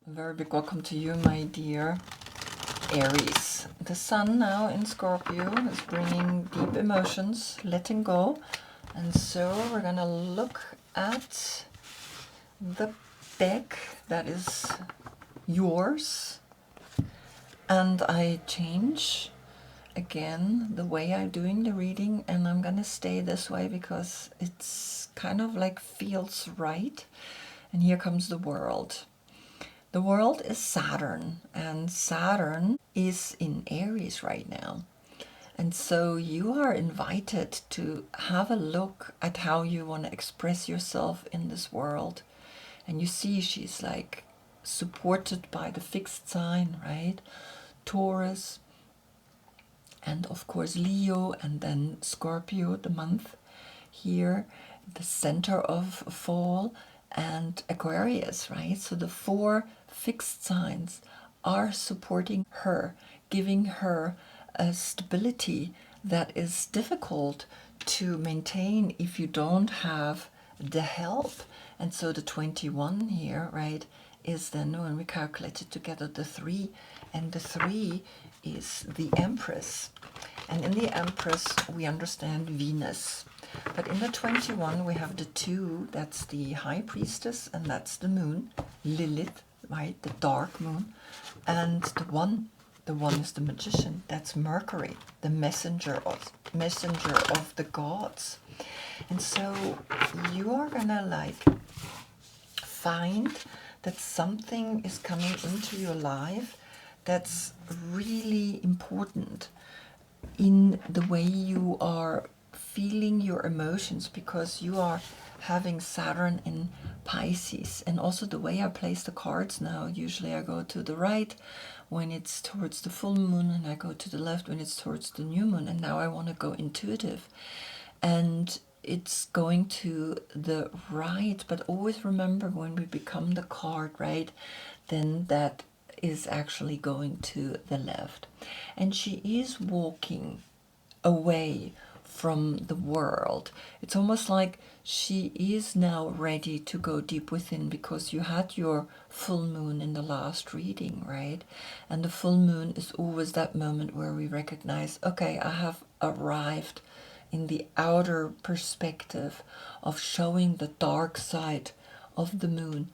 A very big welcome to you, my dear Aries. The sun now in Scorpio is bringing deep emotions, letting go. And so we're going to look at the deck that is yours. And I change again the way I'm doing the reading, and I'm going to stay this way because it's kind of like feels right. And here comes the world. The world is Saturn, and Saturn is in Aries right now. And so you are invited to have a look at how you want to express yourself in this world. And you see she's like supported by the fixed sign, right? Taurus, and of course Leo, and then Scorpio, the month here, the center of fall, and Aquarius, right? So the four fixed signs are supporting her, giving her a stability that is difficult to maintain if you don't have the help. And so the 21 here, right, is then when we calculated together the 3, and the 3 is the Empress. And in the Empress we understand Venus. But in the 21 we have the 2, that's the High Priestess, and that's the Moon, Lilith, right, the dark moon. And the 1 is the Magician, that's Mercury, the messenger of the gods. And so you are gonna like find that something is coming into your life that's really important in the way you are feeling your emotions, because you are having Saturn in Pisces. And also the way I place the cards now, usually I go to the right when it's towards the full moon, and I go to the left when it's towards the new moon. And now I want to go intuitive, and it's going to the right. But always remember, when we become the card, right, then that is actually going to the left. And she is walking away from the world. It's almost like she is now ready to go deep within, because you had your full moon in the last reading, right? And the full moon is always that moment where we recognize, okay, I have arrived in the outer perspective of showing the dark side of the moon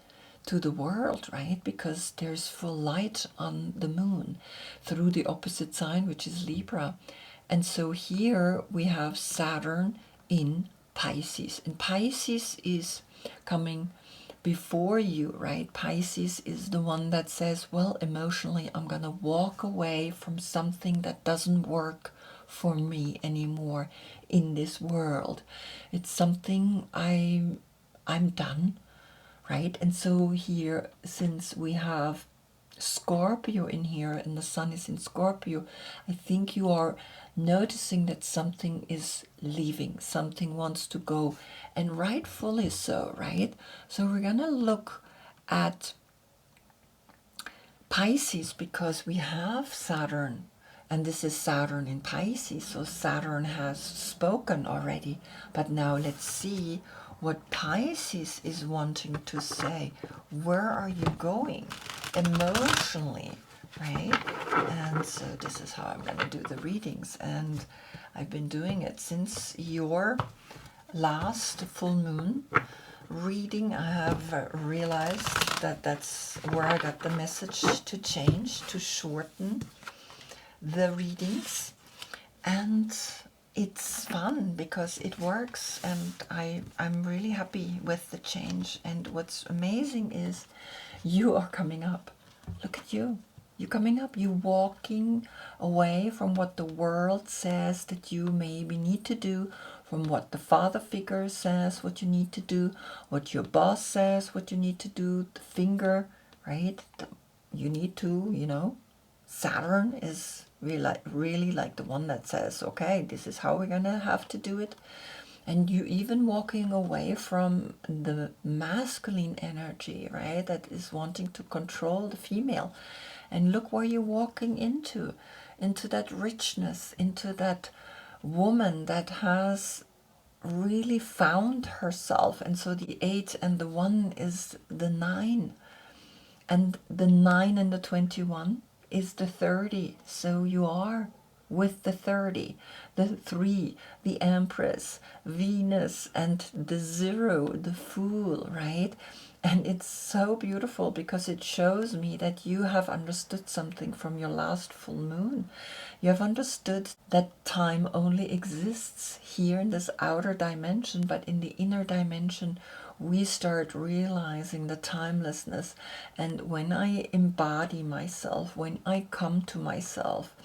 to the world, right? Because there's full light on the moon through the opposite sign, which is Libra. And so here we have Saturn in Pisces, and Pisces is coming before you, right? Pisces is the one that says, well, emotionally, I'm gonna walk away from something that doesn't work for me anymore in this world. It's something I'm done, right? And so here, since we have Scorpio in here and the sun is in Scorpio, I think you are noticing that something is leaving, something wants to go, and rightfully so, right? So we're gonna look at Pisces because we have Saturn, and this is Saturn in Pisces, so Saturn has spoken already. But now let's see what Pisces is wanting to say. Where are you going emotionally, right? And so this is how I'm going to do the readings, and I've been doing it since your last full moon reading. I have realized that that's where I got the message to change, to shorten the readings, and it's fun because it works, and I'm really happy with the change. And what's amazing is you are coming up. Look at you. You're coming up. You're walking away from what the world says that you maybe need to do, from what the father figure says what you need to do, what your boss says what you need to do, the finger, right? You need to, Saturn is really like the one that says, okay, this is how we're gonna have to do it. And you even walking away from the masculine energy, right, that is wanting to control the female. And look where you're walking into that richness, into that woman that has really found herself. And so the 8 and the 1 is the 9. And the 9 and the 21 is the 30. So you are with the 30, the 3, the Empress, Venus, and the 0, the Fool, right? And it's so beautiful because it shows me that you have understood something from your last full moon. You have understood that time only exists here in this outer dimension, but in the inner dimension, we start realizing the timelessness. And when I embody myself, when I come to myself,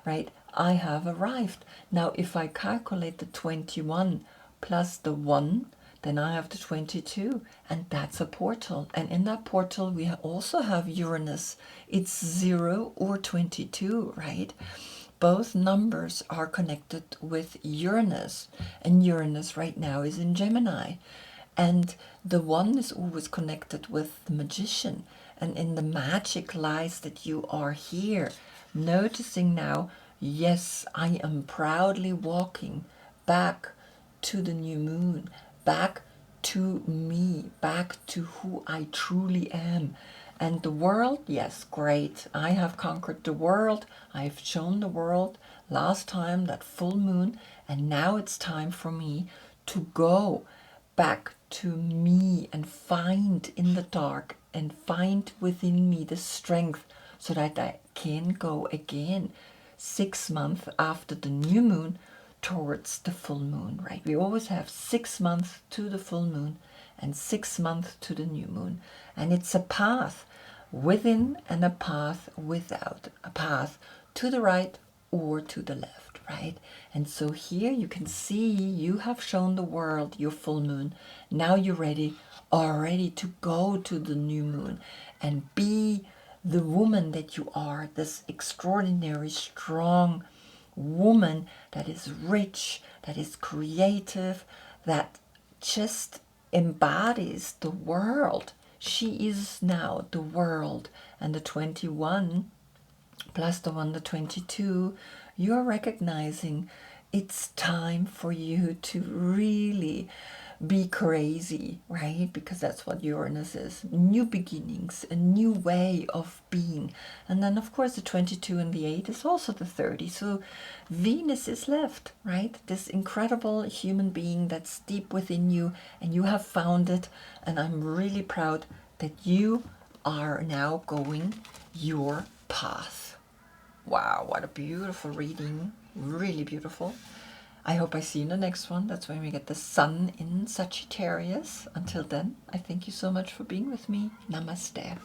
right, I have arrived. Now, if I calculate the 21 plus the 1, then I have the 22, and that's a portal. And in that portal, we also have Uranus. It's 0 or 22, right? Both numbers are connected with Uranus, and Uranus right now is in Gemini. And the 1 is always connected with the magician, and in the magic lies that you are here, noticing now, yes, I am proudly walking back to the new moon, back to me, back to who I truly am. And the world, yes, great. I have conquered the world. I've shown the world last time that full moon. And now it's time for me to go back to me and find in the dark and find within me the strength so that I can go again 6 months after the new moon towards the full moon, right? We always have 6 months to the full moon and 6 months to the new moon. And it's a path within and a path without, a path to the right or to the left, right? And so here you can see you have shown the world your full moon. Now you're ready, already to go to the new moon and be the woman that you are, this extraordinary, strong woman that is rich, that is creative, that just embodies the world. She is now the world. And the 21 plus the 1, the 22, you're recognizing it's time for you to really be crazy, right? Because that's what Uranus is. New beginnings, a new way of being. And then, of course, the 22 and the 8 is also the 30. So Venus is left, right? This incredible human being that's deep within you, and you have found it. And I'm really proud that you are now going your path. Wow, what a beautiful reading. Really beautiful. I hope I see you in the next one. That's when we get the sun in Sagittarius. Until then, I thank you so much for being with me. Namaste.